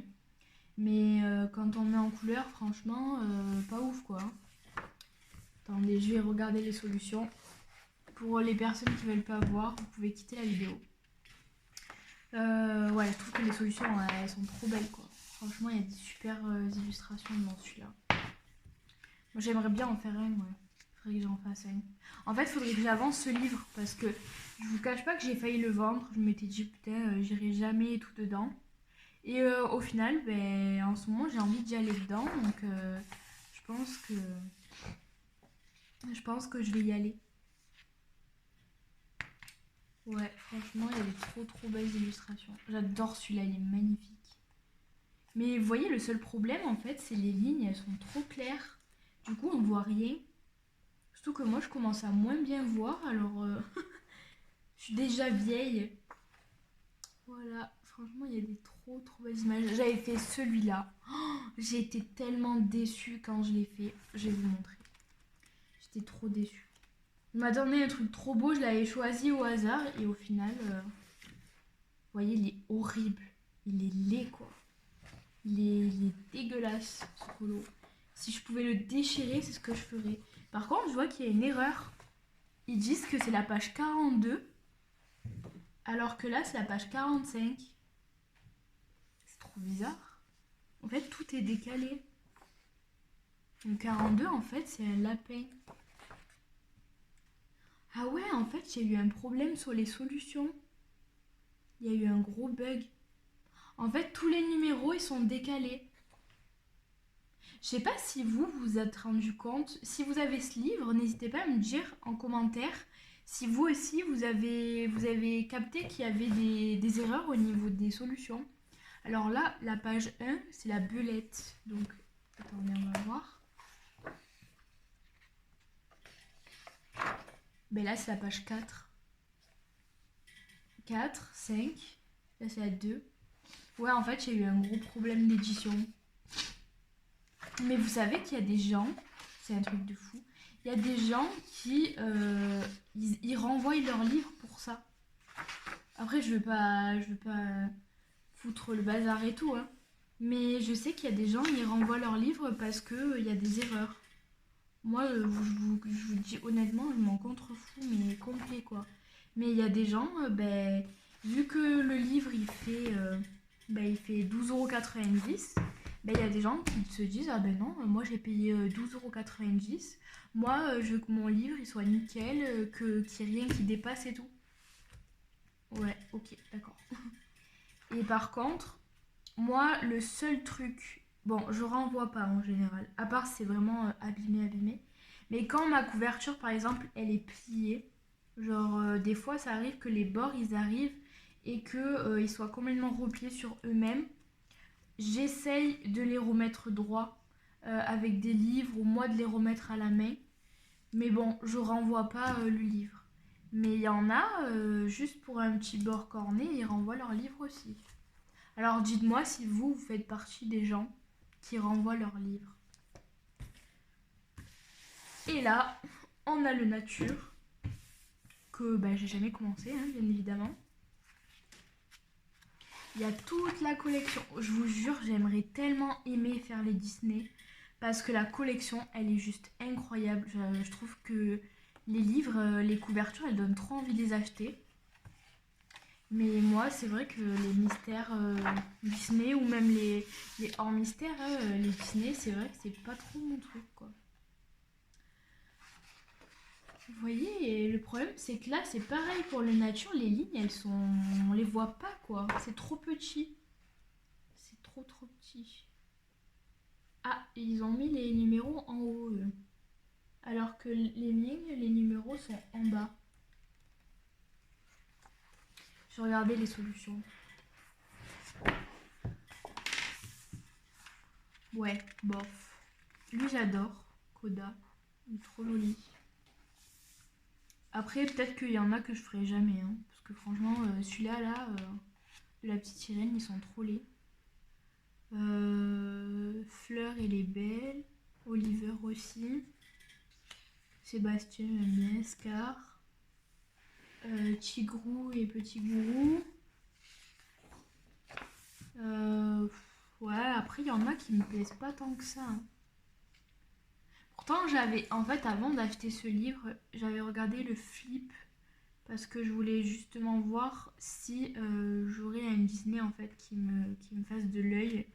S1: Mais quand on met en couleur, franchement, pas ouf quoi. Attendez, je vais regarder les solutions. Pour les personnes qui veulent pas voir, vous pouvez quitter la vidéo. Ouais, je trouve que les solutions, elles sont trop belles quoi. Franchement, il y a des super illustrations dans celui-là. Moi, j'aimerais bien en faire un, ouais. Faudrait que j'en fasse un. En fait, faudrait que j'avance ce livre parce que je vous cache pas que j'ai failli le vendre. Je m'étais dit, putain, j'irai jamais tout dedans. Et au final, ben, en ce moment, j'ai envie d'y aller dedans. Donc, je pense que je vais y aller. Ouais, franchement, il y a des trop belles illustrations. J'adore celui-là, il est magnifique. Mais vous voyez, le seul problème, en fait, c'est les lignes, elles sont trop claires. Du coup, on voit rien. Surtout que moi, je commence à moins bien voir, alors je suis déjà vieille. Voilà, franchement, il y a des trop belles images. J'avais fait celui-là. Oh, j'ai été tellement déçue quand je l'ai fait. Je vais vous montrer. J'étais trop déçue. Il m'a donné un truc trop beau, je l'avais choisi au hasard et au final, vous voyez, il est horrible. Il est laid, quoi. Il est dégueulasse, ce colo. Si je pouvais le déchirer, c'est ce que je ferais. Par contre, je vois qu'il y a une erreur. Ils disent que c'est la page 42, alors que là, c'est la page 45. C'est trop bizarre. En fait, tout est décalé. Donc 42, en fait, c'est un lapin. Ah ouais, en fait, il y a eu un problème sur les solutions. Il y a eu un gros bug. En fait, tous les numéros, ils sont décalés. Je sais pas si vous vous êtes rendu compte. Si vous avez ce livre, n'hésitez pas à me dire en commentaire si vous aussi vous avez capté qu'il y avait des erreurs au niveau des solutions. Alors là, la page 1, c'est la belette. Donc, attendez, on va voir. Ben là, c'est la page 4. 4, 5. Là, c'est la 2. Ouais, en fait, il y a eu un gros problème d'édition. Mais vous savez qu'il y a des gens, c'est un truc de fou, il y a des gens qui ils renvoient leurs livres pour ça. Après, je veux pas foutre le bazar et tout, hein. Mais je sais qu'il y a des gens, ils renvoient leurs livres parce que il y a des erreurs. Moi, je vous dis honnêtement, je m'en contrefous, mais complet quoi. Mais il y a des gens, ben, vu que le livre il fait 12,90 €, ben, il y a des gens qui se disent ah ben non, moi j'ai payé 12,90 €, moi je veux que mon livre il soit nickel, qu'il n'y ait rien qui dépasse et tout. Ouais, ok, d'accord. Et par contre, moi le seul truc, bon, je renvoie pas en général, à part si c'est vraiment abîmé. Mais quand ma couverture par exemple elle est pliée, genre des fois ça arrive que les bords ils arrivent et que ils soient complètement repliés sur eux-mêmes. J'essaye de les remettre droits avec des livres ou moi de les remettre à la main. Mais bon, je renvoie pas le livre. Mais il y en a, juste pour un petit bord corné, ils renvoient leur livre aussi. Alors dites-moi si vous faites partie des gens qui renvoient leur livre. Et là, on a le nature, que bah, j'ai jamais commencé, hein, bien évidemment. Il y a toute la collection. Je vous jure, j'aimerais tellement aimer faire les Disney. Parce que la collection, elle est juste incroyable. Je trouve que les livres, les couvertures, elles donnent trop envie de les acheter. Mais moi, c'est vrai que les mystères Disney ou même les hors mystères, les Disney, c'est vrai que c'est pas trop mon truc, quoi. Vous voyez, et le problème, c'est que là, c'est pareil pour le nature. Les lignes, elles sont... On les voit pas, quoi. C'est trop petit. C'est trop petit. Ah, ils ont mis les numéros en haut, eux. alors que les miens, les numéros sont en bas. Je regardais les solutions. Ouais, bof. Lui, j'adore. Coda. Il est trop joli. Après, peut-être qu'il y en a que je ferai jamais. Hein, parce que franchement, celui-là, là, de la petite sirène, ils sont trop laids. Fleur, elle est belle. Oliver aussi. Sébastien, j'aime bien. Scar. Tigrou et Petit Gourou. Ouais, après, il y en a qui me plaisent pas tant que ça. Hein. Pourtant, en fait, avant d'acheter ce livre, j'avais regardé le flip parce que je voulais justement voir si j'aurais un Disney en fait qui me fasse de l'œil.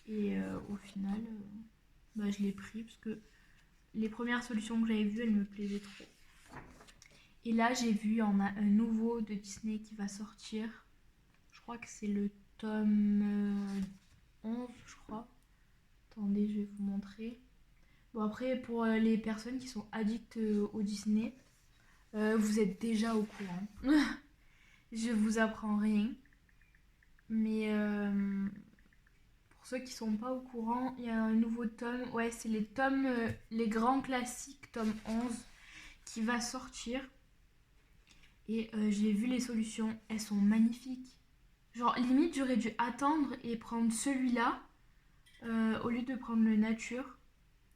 S1: Et au final, bah, je l'ai pris parce que les premières solutions que j'avais vues, elles me plaisaient trop. Et là, j'ai vu, on a un nouveau de Disney qui va sortir. Je crois que c'est le tome 11, je crois. Attendez, je vais vous montrer. Bon, après, pour les personnes qui sont addictes au Disney, vous êtes déjà au courant. Je vous apprends rien. Mais pour ceux qui sont pas au courant, il y a un nouveau tome. Ouais, c'est les tomes, les grands classiques, tome 11, qui va sortir. Et j'ai vu les solutions, elles sont magnifiques. Genre, limite, j'aurais dû attendre et prendre celui-là au lieu de prendre le nature.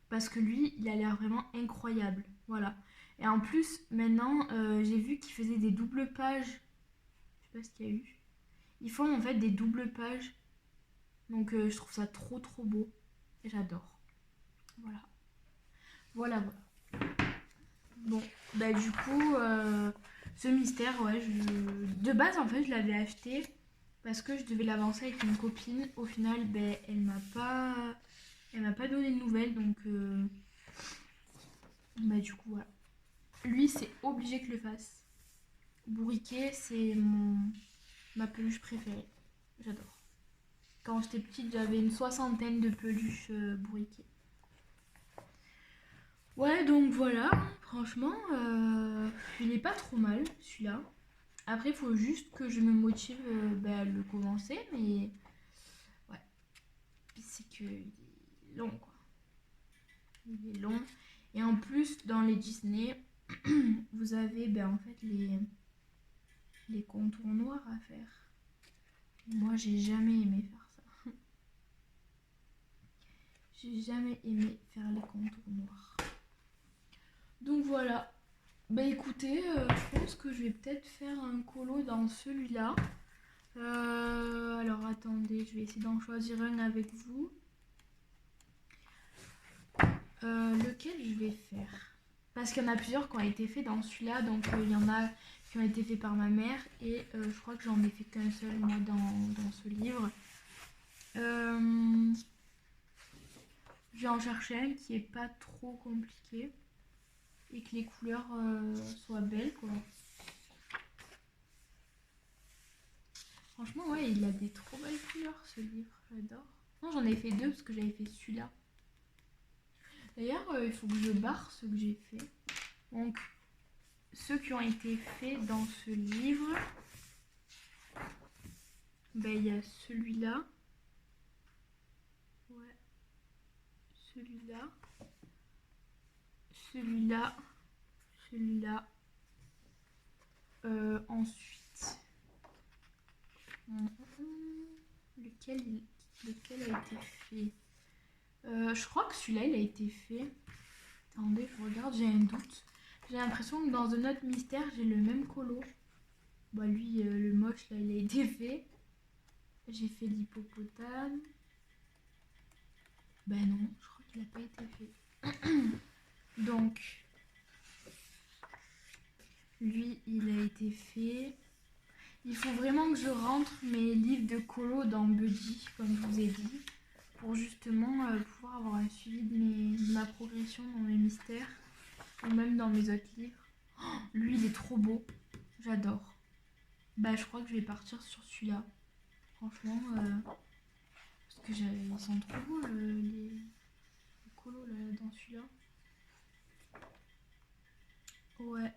S1: Parce que lui, il a l'air vraiment incroyable. Voilà. Et en plus, maintenant, j'ai vu qu'il faisait des doubles pages. Je sais pas ce qu'il y a eu. Ils font en fait des doubles pages. Donc je trouve ça trop trop beau. Et j'adore. Voilà. Voilà, voilà. Bon, bah du coup, ce mystère, ouais, de base en fait, je l'avais acheté parce que je devais l'avancer avec une copine. Au final, ben, elle m'a pas donné de nouvelles, donc bah du coup, voilà. Lui, c'est obligé que je le fasse. Bourriquet, c'est ma peluche préférée. J'adore. Quand j'étais petite, j'avais une soixantaine de peluches bourriquet. Ouais, donc voilà, franchement, il est pas trop mal celui-là. Après, il faut juste que je me motive à le commencer, mais ouais, c'est que il est long quoi. Il est long. Et en plus, dans les Disney, vous avez en fait les contours noirs à faire. Moi, j'ai jamais aimé faire ça. J'ai jamais aimé faire les contours noirs. Donc voilà. Bah écoutez, je pense que je vais peut-être faire un colo dans celui-là. Alors attendez, je vais essayer d'en choisir un avec vous. Lequel je vais faire? Parce qu'il y en a plusieurs qui ont été faits dans celui-là. Donc il y en a qui ont été faits par ma mère. Et je crois que j'en ai fait qu'un seul moi dans ce livre. Je vais en chercher un qui est pas trop compliqué. Et que les couleurs soient belles quoi. Franchement ouais, il a des trop belles couleurs ce livre, j'adore. Non, j'en ai fait deux parce que j'avais fait celui-là. D'ailleurs, il faut que je barre ce que j'ai fait. Donc, ceux qui ont été faits dans ce livre, il y a celui-là. Ouais. Celui-là. Celui-là. Celui-là. Ensuite. Lequel a été fait? Je crois que celui-là, il a été fait. Attendez, je regarde, j'ai un doute. J'ai l'impression que dans un autre mystère, j'ai le même colo. Bah lui, le moche, là, il a été fait. J'ai fait l'hippopotame. Ben non, je crois qu'il n'a pas été fait. Donc, lui, il a été fait. Il faut vraiment que je rentre mes livres de colo dans Buddy, comme je vous ai dit, pour justement pouvoir avoir un suivi de ma progression dans mes mystères, ou même dans mes autres livres. Oh, lui, il est trop beau. J'adore. Bah, je crois que je vais partir sur celui-là. Franchement, parce que ils sont trop beaux les colos là, dans celui-là. Ouais.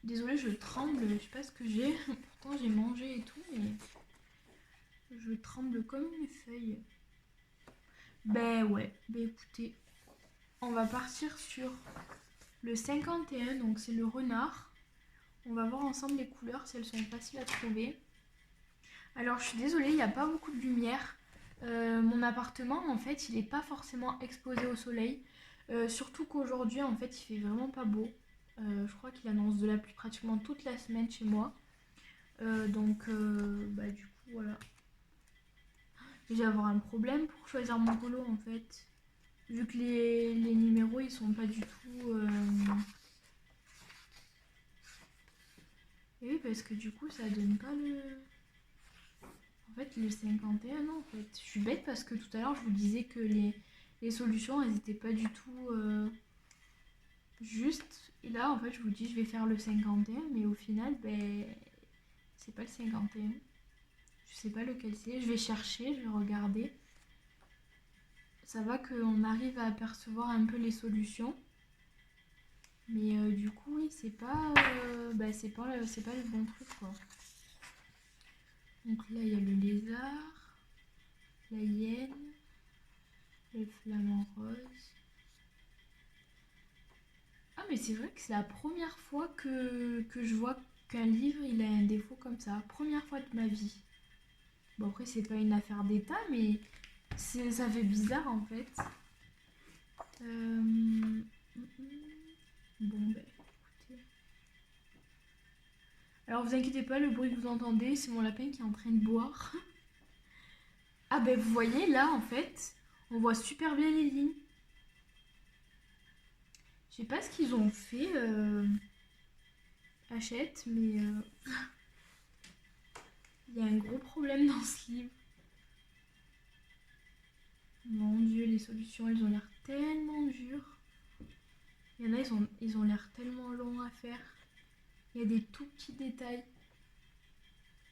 S1: Désolée, je tremble, je sais pas ce que j'ai. Pourtant j'ai mangé et tout, mais je tremble comme une feuille. Ben ouais, ben écoutez, on va partir sur le 51, donc c'est le renard. On va voir ensemble les couleurs si elles sont faciles à trouver. Alors je suis désolée, il n'y a pas beaucoup de lumière. Mon appartement en fait il n'est pas forcément exposé au soleil. Surtout qu'aujourd'hui en fait il fait vraiment pas beau. Je crois qu'il annonce de la pluie pratiquement toute la semaine chez moi. Bah du coup voilà. Je vais avoir un problème pour choisir mon colo en fait. Vu que les numéros ils sont pas du tout... Et oui parce que du coup ça donne pas le... En fait le 51 non en fait. Je suis bête parce que tout à l'heure je vous disais que les solutions elles étaient pas du tout justes. Et là en fait je vous dis je vais faire le 51 mais au final ben c'est pas le 51. Je sais pas lequel c'est. Je vais chercher, je vais regarder. Ça va qu'on arrive à apercevoir un peu les solutions. Mais du coup, oui, c'est pas le bon truc, quoi. Donc là, il y a le lézard, la hyène, le flamant rose. Ah, mais c'est vrai que c'est la première fois que je vois qu'un livre, il a un défaut comme ça. Première fois de ma vie. Bon, après, c'est pas une affaire d'état, mais ça fait bizarre, en fait. Bon, ben, écoutez. Alors, vous inquiétez pas, le bruit que vous entendez, c'est mon lapin qui est en train de boire. Ah ben vous voyez là en fait, on voit super bien les lignes. Je sais pas ce qu'ils ont fait, Hachette, mais il y a un gros problème dans ce livre. Mon Dieu, les solutions, elles ont l'air tellement dures. Il y en a, ils ont l'air tellement longs à faire. Il y a des tout petits détails.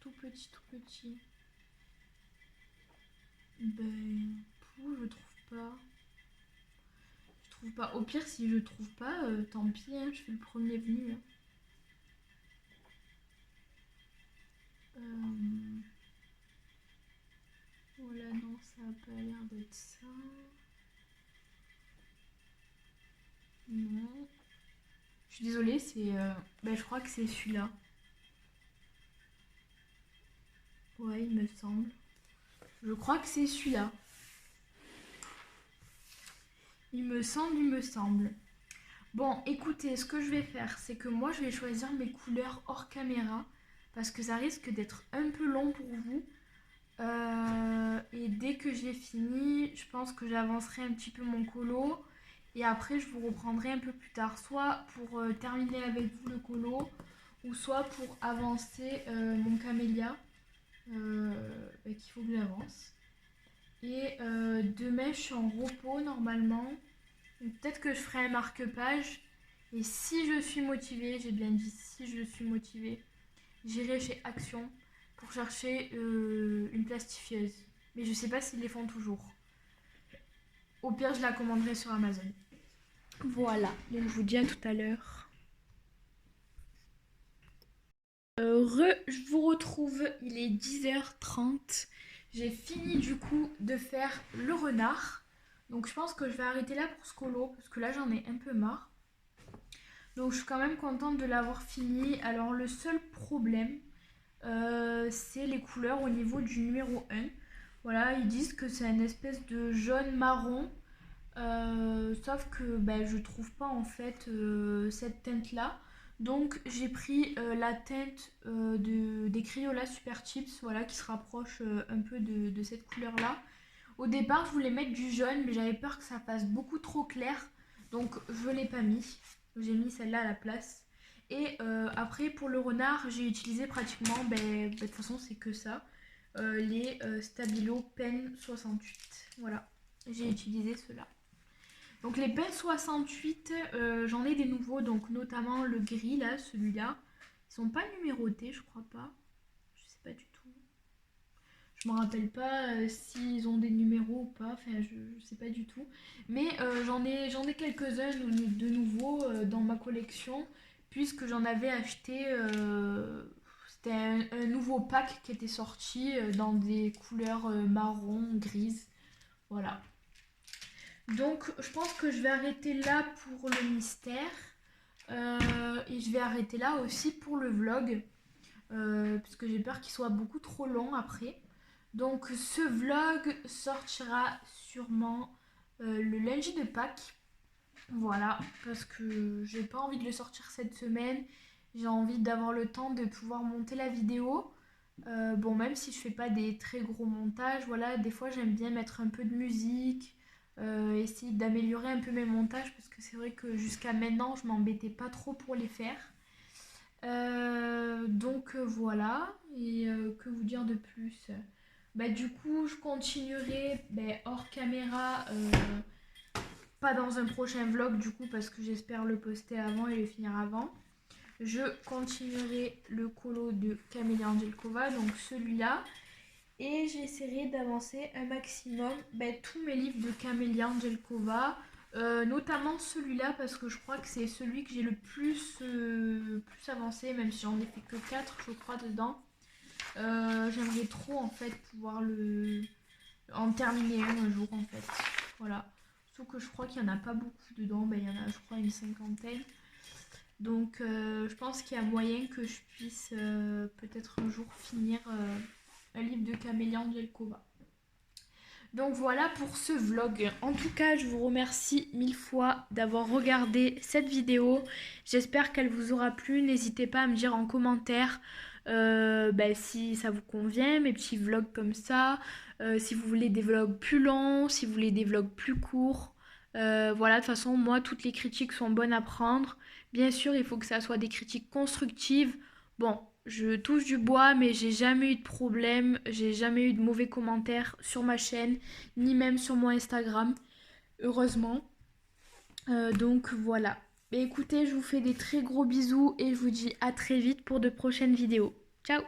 S1: Tout petits, tout petits. Ben, je trouve pas. Je trouve pas. Au pire, si je trouve pas, tant pis, hein, je fais le premier venu. Hein. Euh, Voilà, non, ça a pas l'air d'être ça. Non. Je suis désolée, je crois que c'est celui-là. Ouais, il me semble. Je crois que c'est celui-là. Il me semble, il me semble. Bon, écoutez, ce que je vais faire, c'est que moi, je vais choisir mes couleurs hors caméra. Parce que ça risque d'être un peu long pour vous. Et dès que j'ai fini, je pense que j'avancerai un petit peu mon colo. Et après, je vous reprendrai un peu plus tard. Soit pour terminer avec vous le colo. Ou soit pour avancer mon camélia. Qu'il faut que j'avance. Et demain, je suis en repos normalement. Peut-être que je ferai un marque-page. Et si je suis motivée, j'ai bien dit si je suis motivée, j'irai chez Action pour chercher une plastifieuse. Mais je sais pas s'ils les font toujours. Au pire, je la commanderai sur Amazon. Voilà, donc je vous dis à tout à l'heure. Je vous retrouve, il est 10h30. J'ai fini du coup de faire le renard. Donc je pense que je vais arrêter là pour ce colo, parce que là j'en ai un peu marre. Donc je suis quand même contente de l'avoir fini. Alors le seul problème, c'est les couleurs au niveau du numéro 1. Voilà, ils disent que c'est une espèce de jaune marron. Sauf que je trouve pas en fait cette teinte là. Donc j'ai pris la teinte des Crayola Super Chips, voilà, qui se rapproche un peu de cette couleur là. Au départ je voulais mettre du jaune mais j'avais peur que ça fasse beaucoup trop clair. Donc je l'ai pas mis. J'ai mis celle-là à la place. Et après pour le renard j'ai utilisé pratiquement, de toute façon c'est que ça. Les Stabilo Pen 68. Voilà, j'ai utilisé ceux-là. Donc les Pen 68, j'en ai des nouveaux, donc notamment le gris là, celui-là. Ils sont pas numérotés, je crois pas. Je sais pas du tout. Je me rappelle pas s'ils ont des numéros ou pas, enfin je sais pas du tout. Mais j'en ai quelques-uns de nouveaux dans ma collection. puisque j'en avais acheté, c'était un nouveau pack qui était sorti dans des couleurs marron, grises, voilà. Donc je pense que je vais arrêter là pour le mystère. Et je vais arrêter là aussi pour le vlog. Parce que j'ai peur qu'il soit beaucoup trop long après. Donc ce vlog sortira sûrement le lundi de Pâques. Voilà, parce que j'ai pas envie de le sortir cette semaine. J'ai envie d'avoir le temps de pouvoir monter la vidéo. Bon, même si je fais pas des très gros montages, voilà, des fois j'aime bien mettre un peu de musique, essayer d'améliorer un peu mes montages, parce que c'est vrai que jusqu'à maintenant je m'embêtais pas trop pour les faire. Donc voilà, et que vous dire de plus? Bah, du coup, je continuerai hors caméra, pas dans un prochain vlog du coup, parce que j'espère le poster avant et le finir avant. Je continuerai le colo de Camélia Angelkova, donc celui-là. Et j'essaierai d'avancer un maximum tous mes livres de Camélia Angelkova, notamment celui-là parce que je crois que c'est celui que j'ai le plus avancé, même si j'en ai fait que 4 je crois dedans. J'aimerais trop en fait pouvoir en terminer un jour en fait. Voilà. Sauf que je crois qu'il n'y en a pas beaucoup dedans, il y en a je crois une cinquantaine. Donc je pense qu'il y a moyen que je puisse peut-être un jour finir un livre de Camélia Angelkova. Donc voilà pour ce vlog. En tout cas, je vous remercie 1000 fois d'avoir regardé cette vidéo. J'espère qu'elle vous aura plu. N'hésitez pas à me dire en commentaire si ça vous convient, mes petits vlogs comme ça. Si vous voulez des vlogs plus longs, si vous voulez des vlogs plus courts. Voilà, de toute façon, moi, toutes les critiques sont bonnes à prendre. Bien sûr, il faut que ça soit des critiques constructives. Bon, je touche du bois, mais j'ai jamais eu de problème, j'ai jamais eu de mauvais commentaires sur ma chaîne, ni même sur mon Instagram, heureusement. Donc voilà. Écoutez, je vous fais des très gros bisous et je vous dis à très vite pour de prochaines vidéos. Ciao!